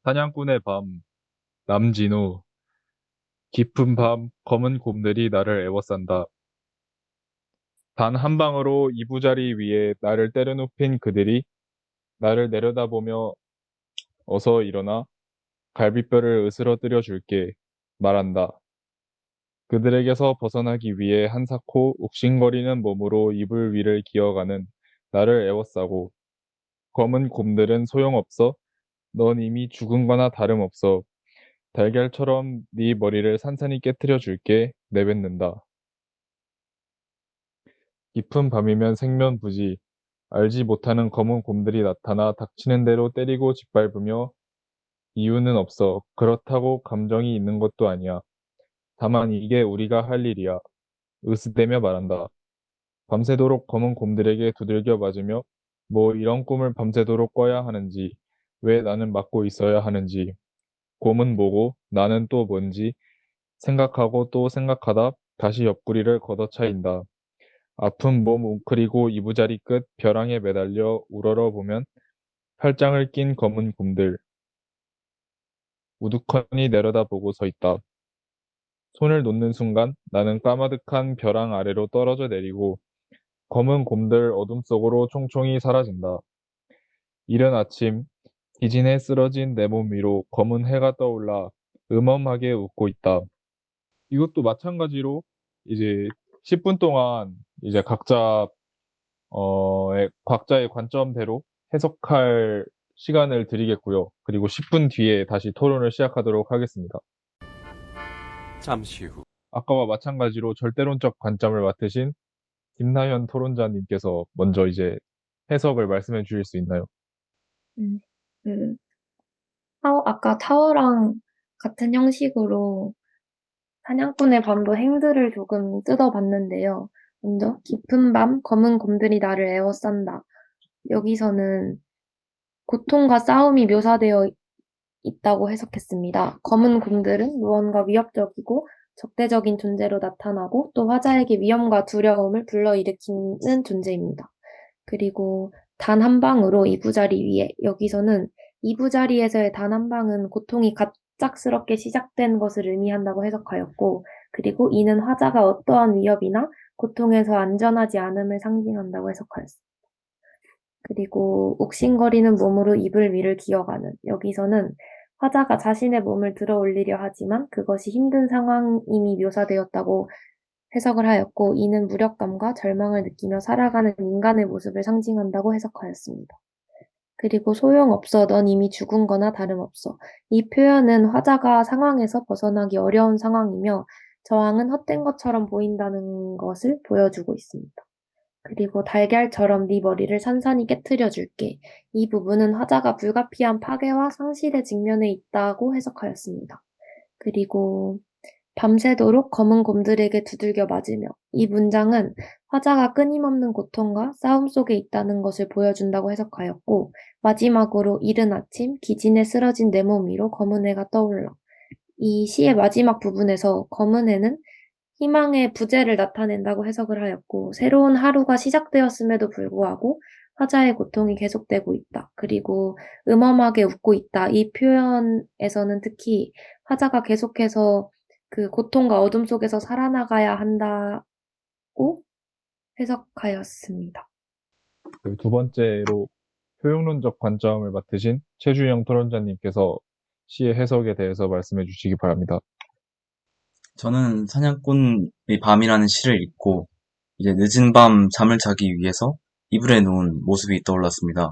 사냥꾼의 밤, 남진우. 깊은 밤, 검은 곰들이 나를 애워싼다. 단 한 방으로 이부자리 위에 나를 때려눕힌 그들이 나를 내려다보며 어서 일어나 갈비뼈를 으스러뜨려 줄게 말한다. 그들에게서 벗어나기 위해 한사코 욱신거리는 몸으로 이불 위를 기어가는 나를 애워싸고 검은 곰들은 소용없어. 넌 이미 죽은 거나 다름없어. 달걀처럼 네 머리를 산산히 깨트려 줄게 내뱉는다. 깊은 밤이면 생면부지. 알지 못하는 검은 곰들이 나타나 닥치는 대로 때리고 짓밟으며 이유는 없어. 그렇다고 감정이 있는 것도 아니야. 다만 이게 우리가 할 일이야. 으스대며 말한다. 밤새도록 검은 곰들에게 두들겨 맞으며 뭐 이런 꿈을 밤새도록 꿔야 하는지, 왜 나는 맞고 있어야 하는지, 곰은 뭐고 나는 또 뭔지 생각하고 또 생각하다 다시 옆구리를 걷어차인다. 아픈 몸 웅크리고 이부자리 끝 벼랑에 매달려 우러러 보면 팔짱을 낀 검은 곰들 우두커니 내려다보고 서 있다. 손을 놓는 순간 나는 까마득한 벼랑 아래로 떨어져 내리고 검은 곰들 어둠 속으로 총총히 사라진다. 이른 아침 기진에 쓰러진 내 몸 위로 검은 해가 떠올라 음험하게 웃고 있다. 이것도 마찬가지로 이제 10분 동안 이제 각자의 관점대로 해석할 시간을 드리겠고요. 그리고 10분 뒤에 다시 토론을 시작하도록 하겠습니다. 잠시 후. 아까와 마찬가지로 절대론적 관점을 맡으신 김나현 토론자님께서 먼저 이제 해석을 말씀해 주실 수 있나요? 음, 그, 아까 타워랑 같은 형식으로 사냥꾼의 밤도 행들을 조금 뜯어봤는데요. 먼저, 깊은 밤, 검은 곰들이 나를 에워싼다. 여기서는 고통과 싸움이 묘사되어 있다고 해석했습니다. 검은 곰들은 무언가 위협적이고 적대적인 존재로 나타나고 또 화자에게 위험과 두려움을 불러일으키는 존재입니다. 그리고 단 한 방으로 이부자리 위에 여기서는 이부자리에서의 단 한 방은 고통이 갑작스럽게 시작된 것을 의미한다고 해석하였고 그리고 이는 화자가 어떠한 위협이나 고통에서 안전하지 않음을 상징한다고 해석하였습니다. 그리고 욱신거리는 몸으로 이불 위를 기어가는 여기서는 화자가 자신의 몸을 들어 올리려 하지만 그것이 힘든 상황임이 묘사되었다고 해석을 하였고 이는 무력감과 절망을 느끼며 살아가는 인간의 모습을 상징한다고 해석하였습니다. 그리고 소용없어 넌 이미 죽은 거나 다름없어. 이 표현은 화자가 상황에서 벗어나기 어려운 상황이며 저항은 헛된 것처럼 보인다는 것을 보여주고 있습니다. 그리고 달걀처럼 네 머리를 산산히 깨트려 줄게. 이 부분은 화자가 불가피한 파괴와 상실에 직면해 있다고 해석하였습니다. 그리고 밤새도록 검은 곰들에게 두들겨 맞으며 이 문장은 화자가 끊임없는 고통과 싸움 속에 있다는 것을 보여준다고 해석하였고 마지막으로 이른 아침 기진에 쓰러진 내 몸 위로 검은 해가 떠올라. 이 시의 마지막 부분에서 검은 해는 희망의 부재를 나타낸다고 해석을 하였고 새로운 하루가 시작되었음에도 불구하고 화자의 고통이 계속되고 있다. 그리고 음험하게 웃고 있다. 이 표현에서는 특히 화자가 계속해서 그 고통과 어둠 속에서 살아나가야 한다고 해석하였습니다. 그리고 두 번째로 효용론적 관점을 맡으신 최주영 토론자님께서 시의 해석에 대해서 말씀해 주시기 바랍니다. 저는 사냥꾼의 밤이라는 시를 읽고 이제 늦은 밤 잠을 자기 위해서 이불에 누운 모습이 떠올랐습니다.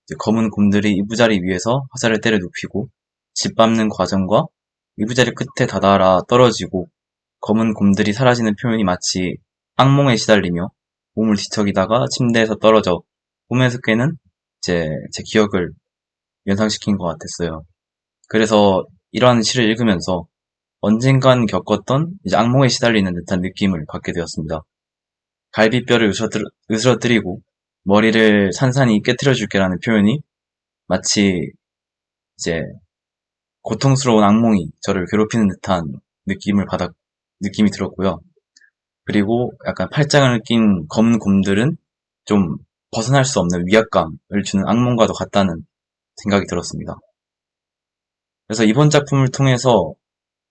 이제 검은 곰들이 이부자리 위에서 화살을 때려 눕히고 짓밟는 과정과 이부자리 끝에 다다라 떨어지고 검은 곰들이 사라지는 표현이 마치 악몽에 시달리며 몸을 뒤척이다가 침대에서 떨어져 꿈에서 깨는 제 기억을 연상시킨 것 같았어요. 그래서 이러한 시를 읽으면서 언젠간 겪었던 이제 악몽에 시달리는 듯한 느낌을 받게 되었습니다. 갈비뼈를 으스러뜨리고 머리를 산산히 깨트려 줄게라는 표현이 마치 이제 고통스러운 악몽이 저를 괴롭히는 듯한 느낌이 들었고요. 그리고 약간 팔짱을 낀 검은 곰들은 좀 벗어날 수 없는 위압감을 주는 악몽과도 같다는 생각이 들었습니다. 그래서 이번 작품을 통해서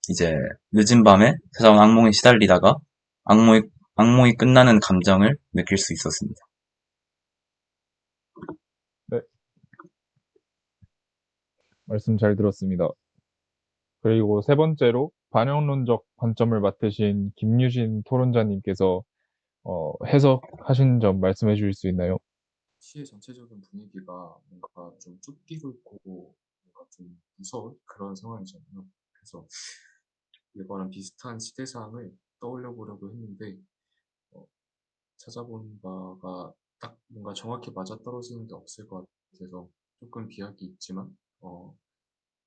이제 늦은 밤에 찾아온 악몽에 시달리다가 악몽이, 악몽이 끝나는 감정을 느낄 수 있었습니다. 네, 말씀 잘 들었습니다. 그리고 세 번째로 반영론적 관점을 맡으신 김유신 토론자님께서 해석하신 점 말씀해 주실 수 있나요? 시의 전체적인 분위기가 뭔가 좀 쫓기고 있고 뭔가 좀 무서운 그런 상황이잖아요. 그래서 이거랑 비슷한 시대상을 떠올려 보려고 했는데 어, 찾아본 바가 딱 뭔가 정확히 맞아떨어지는 게 없을 것 같아서 조금 비약이 있지만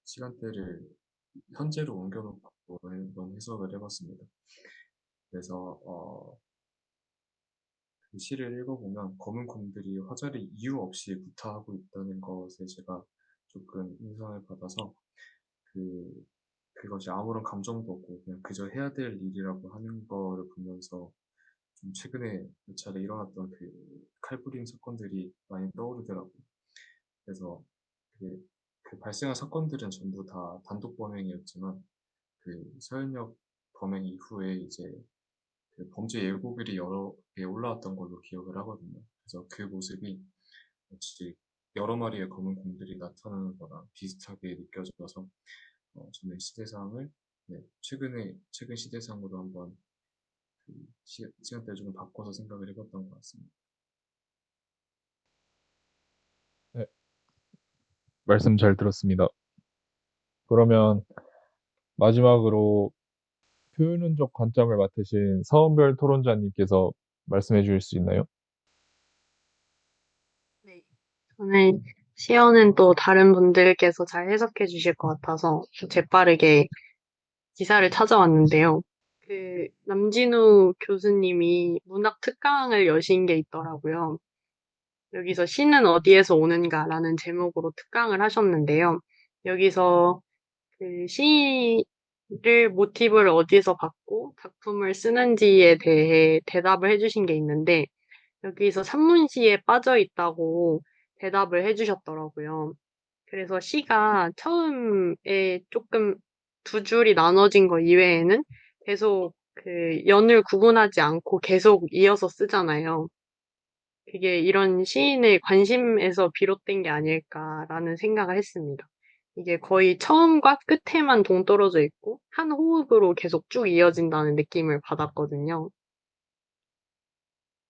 시간대를 현재로 옮겨놓고 한번 해석을 해봤습니다. 그래서 그 시를 읽어보면 검은 곰들이 화살이 이유 없이 구타하고 있다는 것에 제가 조금 인상을 받아서 그것이 아무런 감정도 없고 그냥 그저 해야 될 일이라고 하는 거를 보면서 좀 최근에 몇 차례 일어났던 그 칼부림 사건들이 많이 떠오르더라고요. 그래서 그 발생한 사건들은 전부 다 단독 범행이었지만 그 서현역 범행 이후에 이제 그 범죄 예고글이 여러 개 올라왔던 걸로 기억을 하거든요. 그래서 그 모습이 마치 여러 마리의 검은 곰들이 나타나는 거랑 비슷하게 느껴져서 저는 시대상을 최근 시대상으로 한번 그 시간대를 조금 바꿔서 생각을 해봤던 것 같습니다. 네, 말씀 잘 들었습니다. 그러면 마지막으로 표현론적 관점을 맡으신 서은별 토론자님께서 말씀해 주실 수 있나요? 네. 저는 시어는 또 다른 분들께서 잘 해석해 주실 것 같아서 재빠르게 기사를 찾아왔는데요. 그 남진우 교수님이 문학 특강을 여신 게 있더라고요. 여기서 시는 어디에서 오는가라는 제목으로 특강을 하셨는데요. 여기서 그 시를 모티브를 어디서 받고 작품을 쓰는지에 대해 대답을 해주신 게 있는데 여기서 산문시에 빠져 있다고 대답을 해주셨더라고요. 그래서 시가 처음에 조금 두 줄이 나눠진 거 이외에는 계속 그 연을 구분하지 않고 계속 이어서 쓰잖아요. 그게 이런 시인의 관심에서 비롯된 게 아닐까라는 생각을 했습니다. 이게 거의 처음과 끝에만 동떨어져 있고 한 호흡으로 계속 쭉 이어진다는 느낌을 받았거든요.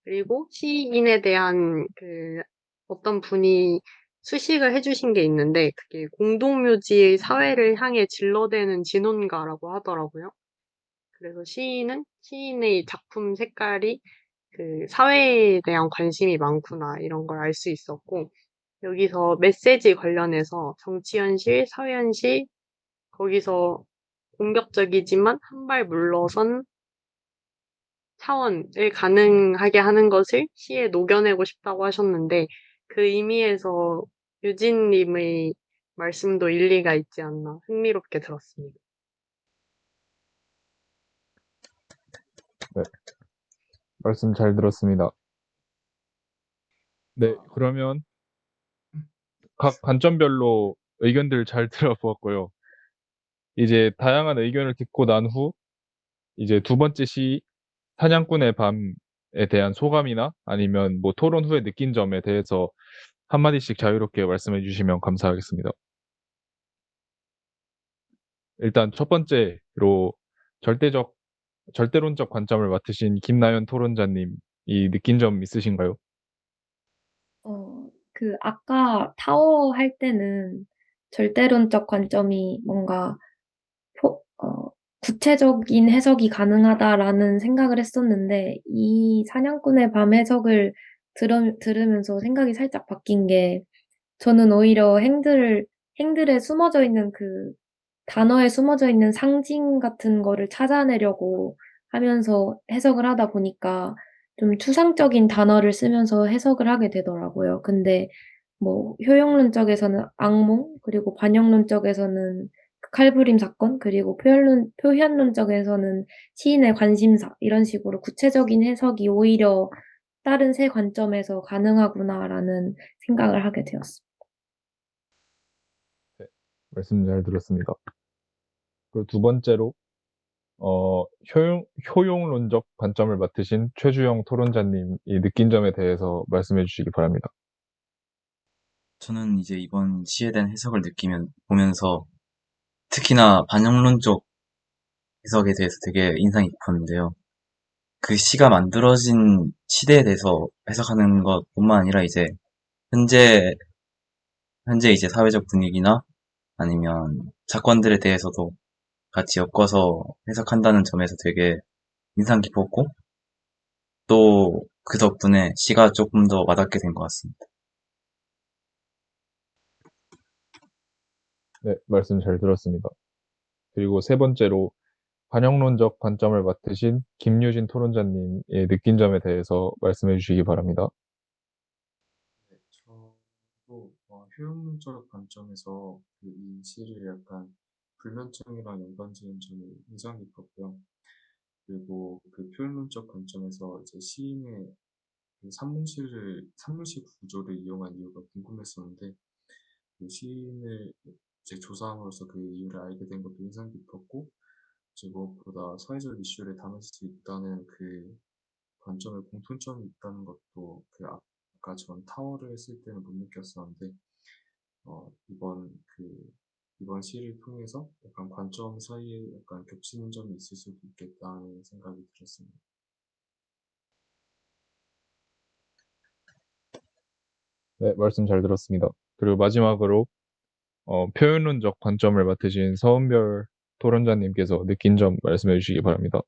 그리고 시인에 대한 그 어떤 분이 수식을 해주신 게 있는데 그게 공동묘지의 사회를 향해 질러대는 진혼가라고 하더라고요. 그래서 시인은 시인의 작품 색깔이 그 사회에 대한 관심이 많구나 이런 걸 알 수 있었고 여기서 메시지 관련해서 정치현실, 사회현실 거기서 공격적이지만 한 발 물러선 차원을 가능하게 하는 것을 시에 녹여내고 싶다고 하셨는데 그 의미에서 유진님의 말씀도 일리가 있지 않나 흥미롭게 들었습니다. 네, 말씀 잘 들었습니다. 네, 그러면 각 관점별로 의견들 잘 들어보았고요. 이제 다양한 의견을 듣고 난 후 이제 두 번째 시 사냥꾼의 밤에 대한 소감이나 아니면 뭐 토론 후에 느낀 점에 대해서 한마디씩 자유롭게 말씀해 주시면 감사하겠습니다. 일단 첫 번째로 절대론적 관점을 맡으신 김나연 토론자님, 이 느낀 점 있으신가요? 아까 타워 할 때는 절대론적 관점이 뭔가 구체적인 해석이 가능하다라는 생각을 했었는데, 이 사냥꾼의 밤 해석을 들으면서 생각이 살짝 바뀐 게, 저는 오히려 행들에 숨어져 있는 단어에 숨어져 있는 상징 같은 거를 찾아내려고 하면서 해석을 하다 보니까 좀 추상적인 단어를 쓰면서 해석을 하게 되더라고요. 근데 뭐 효용론적에서는 악몽, 그리고 반영론적에서는 그 칼부림 사건, 그리고 표현론적에서는 시인의 관심사, 이런 식으로 구체적인 해석이 오히려 다른 세 관점에서 가능하구나라는 생각을 하게 되었습니다. 네, 말씀 잘 들었습니다. 그리고 두 번째로, 효용론적 관점을 맡으신 최주영 토론자님이 느낀 점에 대해서 말씀해 주시기 바랍니다. 저는 이제 이번 시에 대한 해석을 보면서 특히나 반영론적 해석에 대해서 되게 인상이 깊었는데요. 그 시가 만들어진 시대에 대해서 해석하는 것뿐만 아니라 이제 현재 이제 사회적 분위기나 아니면 사건들에 대해서도 같이 엮어서 해석한다는 점에서 되게 인상 깊었고 또 그 덕분에 시가 조금 더 와닿게 된 것 같습니다. 네, 말씀 잘 들었습니다. 그리고 세 번째로, 반영론적 관점을 맡으신 김유진 토론자님의 느낀 점에 대해서 말씀해 주시기 바랍니다. 네, 저도 효용론적 관점에서 이 시를 약간 불면증이랑 연관지은 점이 인상 깊었고요. 그리고 그 표현론적 관점에서 이제 시인의 그 산문시 구조를 이용한 이유가 궁금했었는데, 그 시인을 이제 조사함으로써 그 이유를 알게 된 것도 인상 깊었고, 이제 무엇보다 사회적 이슈를 담을 수 있다는 그 관점에 공통점이 있다는 것도 그 아까 전 타워를 했을 때는 못 느꼈었는데, 이번 시를 통해서 약간 관점 사이에 약간 겹치는 점이 있을 수도 있겠다는 생각이 들었습니다. 네, 말씀 잘 들었습니다. 그리고 마지막으로, 표현론적 관점을 맡으신 서은별 토론자님께서 느낀 점 말씀해 주시기 바랍니다.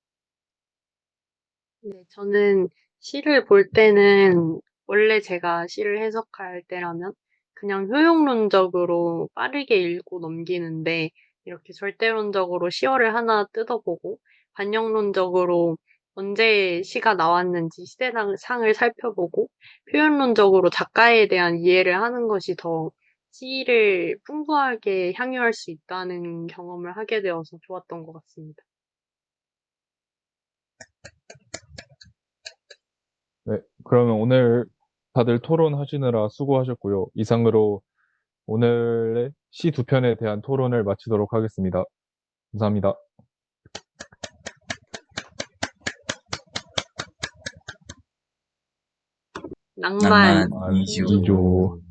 네, 저는 시를 볼 때는 원래 제가 시를 해석할 때라면 그냥 효용론적으로 빠르게 읽고 넘기는데 이렇게 절대론적으로 시어를 하나 뜯어보고 반영론적으로 언제 시가 나왔는지 시대상을 살펴보고 표현론적으로 작가에 대한 이해를 하는 것이 더 시를 풍부하게 향유할 수 있다는 경험을 하게 되어서 좋았던 것 같습니다. 네, 그러면 오늘 다들 토론하시느라 수고하셨고요. 이상으로 오늘의 시 두 편에 대한 토론을 마치도록 하겠습니다. 감사합니다. 낭만 낭만 2주. 2조.